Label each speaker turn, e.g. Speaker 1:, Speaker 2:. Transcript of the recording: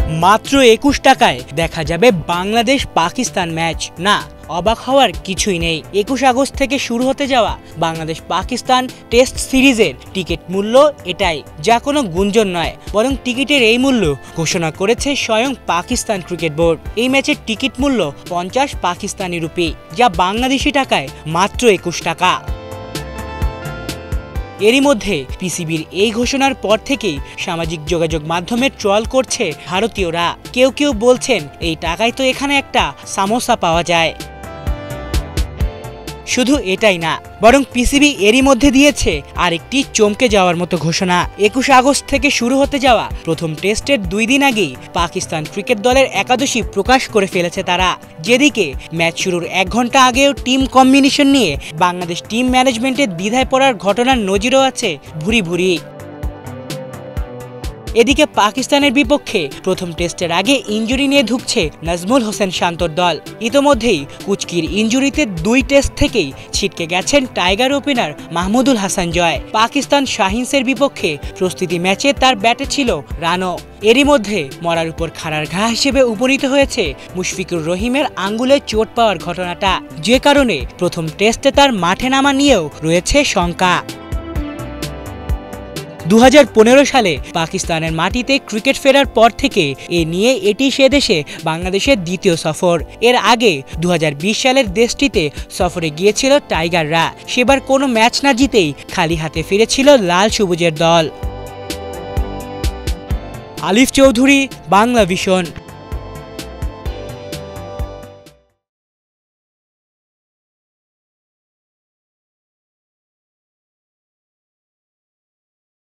Speaker 1: মাত্র ২১ টাকায় দেখা যাবে বাংলাদেশ পাকিস্তান ম্যাচ। না, অবাক হওয়ার কিছুই নেই। ২১ আগস্ট থেকে শুরু হতে যাওয়া বাংলাদেশ পাকিস্তান টেস্ট সিরিজের টিকিট মূল্য এটাই, যা কোনো গুঞ্জন নয়, বরং টিকিটের এই মূল্য ঘোষণা করেছে স্বয়ং পাকিস্তান ক্রিকেট বোর্ড। এই ম্যাচের টিকিট মূল্য ৫০ পাকিস্তানি রুপি, যা বাংলাদেশি টাকায় মাত্র ২১ টাকা। এরই মধ্যে পিসিবির এই ঘোষণার পর থেকেই সামাজিক যোগাযোগ মাধ্যমে ট্রল করছে ভারতীয়রা। কেউ কেউ বলছেন, এই টাকায় তো এখানে একটা সামোসা পাওয়া যায়। শুধু এটাই না, বরং পিসিবি এরই মধ্যে দিয়েছে আরেকটি চমকে যাওয়ার মতো ঘোষণা। ২১ আগস্ট থেকে শুরু হতে যাওয়া প্রথম টেস্টের ২ দিন আগেই পাকিস্তান ক্রিকেট দলের একাদশী প্রকাশ করে ফেলেছে তারা। যেদিকে ম্যাচ শুরুর ১ ঘন্টা আগেও টিম কম্বিনেশন নিয়ে বাংলাদেশ টিম ম্যানেজমেন্টের দ্বিধায় পড়ার ঘটনার নজিরও আছে ভুরি ভুরি। এদিকে পাকিস্তানের বিপক্ষে প্রথম টেস্টের আগে ইনজুরি নিয়ে ধুঁকছে নাজমুল হোসেন শান্তর দল। ইতোমধ্যেই কুচকির ইনজুরিতে ২ টেস্ট থেকেই ছিটকে গেছেন টাইগার ওপেনার মাহমুদুল হাসান জয়। পাকিস্তান শাহিনসের বিপক্ষে প্রস্তুতি ম্যাচে তার ব্যাটে ছিল রানও। এরই মধ্যে মরার উপর খাড়ার ঘা হিসেবে উপনীত হয়েছে মুশফিকুর রহিমের আঙ্গুলে চোট পাওয়ার ঘটনাটা, যে কারণে প্রথম টেস্টে তার মাঠে নামা নিয়েও রয়েছে শঙ্কা। ২০১৫ সালে পাকিস্তানের মাটিতে ক্রিকেট ফেরার পর থেকে এ নিয়ে এটি সে দেশে বাংলাদেশের দ্বিতীয় সফর। এর আগে ২০২০ সালের দেশটিতে সফরে গিয়েছিল টাইগাররা। সেবার কোনো ম্যাচ না জিতেই খালি হাতে ফিরেছিল লাল সবুজের দল। আলিফ চৌধুরী, বাংলা ভিশন।